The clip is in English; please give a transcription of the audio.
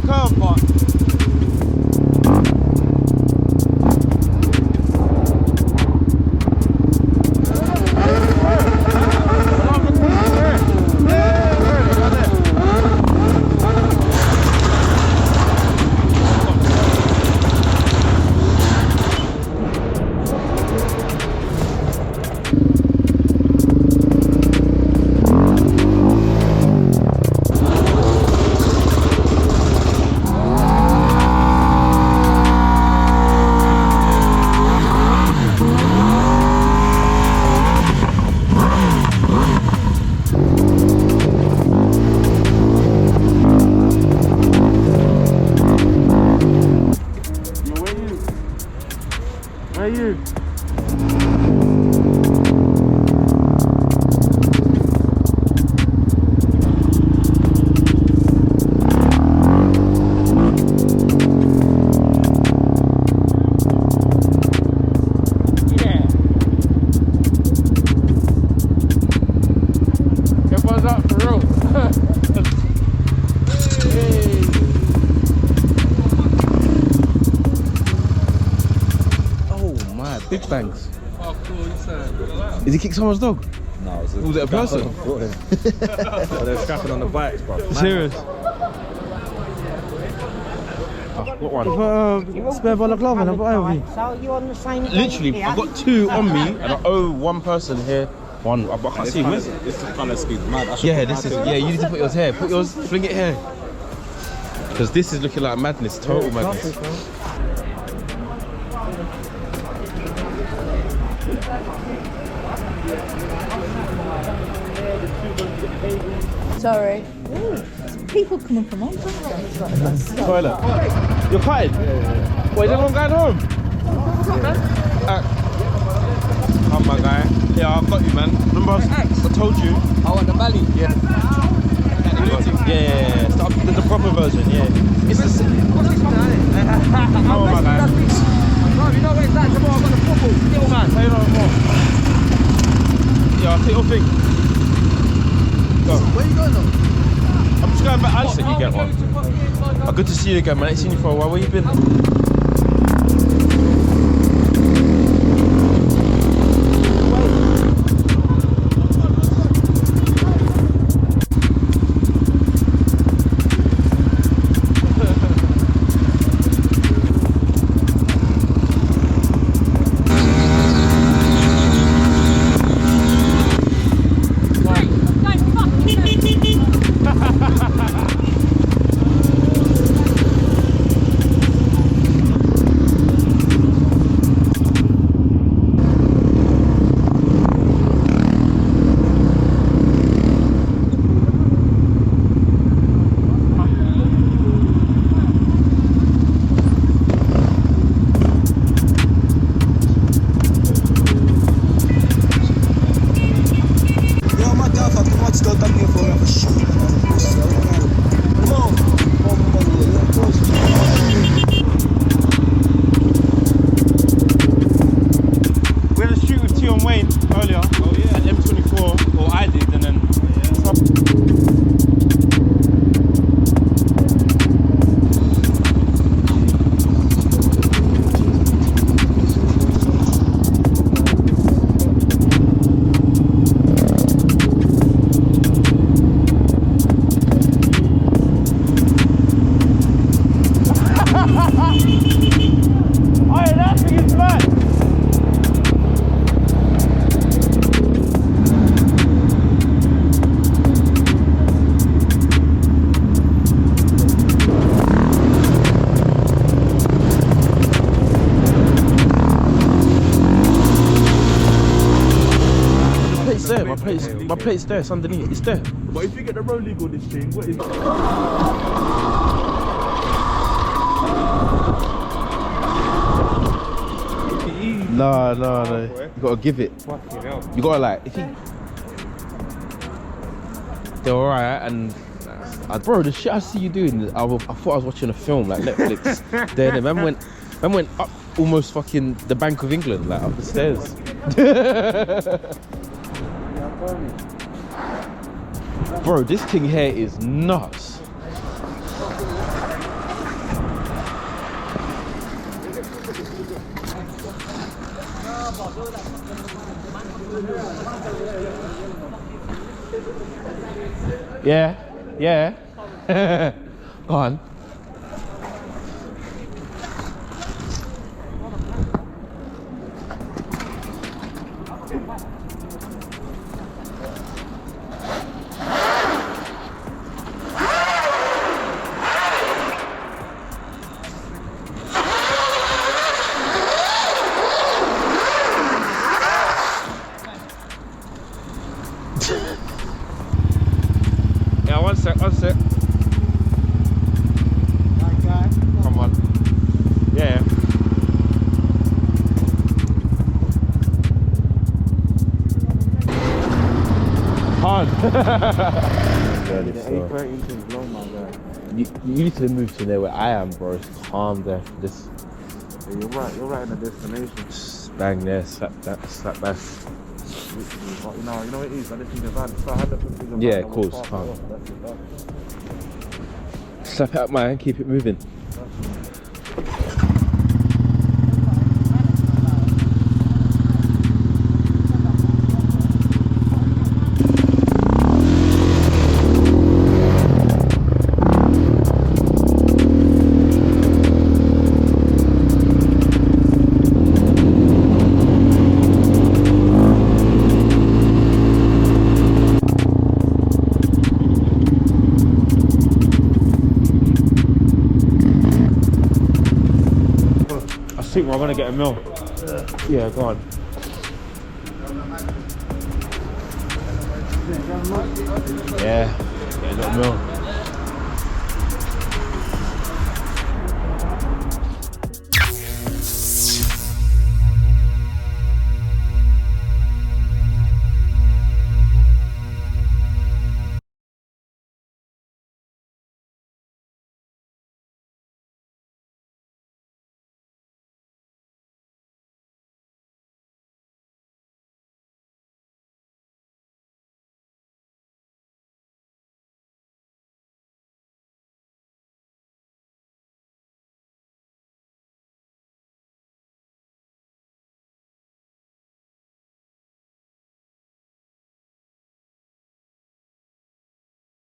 the curve, but big bangs. Oh, cool, you said. Did he kick someone's dog? No, was it a person? They're scrapping on the bikes, bro. Serious? What one? Spare ball of glove and I've got over. So you on the same? Literally, I've got two on me and I owe one person here. One, but I can't see. This colour scheme's mad. Yeah, this is. Yeah, you need to put yours here. Put yours, fling it here. Because this is looking like madness, total madness. Sorry. Ooh, people coming from on Toilet. You're cutting? Yeah. Wait, is everyone going home? Come my guy. Yeah, I've got you, man. Remember I told you. I want the belly. Yeah. Yeah. It's the proper version, yeah. It's the same. Oh my guy. Bro, you know what it's like tomorrow? I've got the football. Little man. Say no more. Yeah, I'll take your thing. Go. Where you going though? I'm just going back. I'll let you get one. Oh, good to see you again, man. I ain't seen you for a while. Where you been? My plate's there, it's underneath, it's there. But if you get the road legal this thing, what is it? No. You gotta give it. You gotta like, if you... They're alright, and... bro, the shit I see you doing, I thought I was watching a film, like Netflix. Then the man went up almost fucking the Bank of England, like up the stairs. Bro, this thing here is nuts. Yeah, yeah. Go on. Yeah, one sec, one sec. Come on. Yeah. Hard. You need to move to there where I am, bro. It's calm there. This. Yeah, you're right in the destination. Just bang there, slap that, slap that. But you know what it is. I just need a van. So I had to put things in Yeah, van, of I course, was calm. fast off, that's it, done. Slap it up, man. Keep it moving. I think we're gonna get a meal. Yeah, go on. Yeah, get a little meal.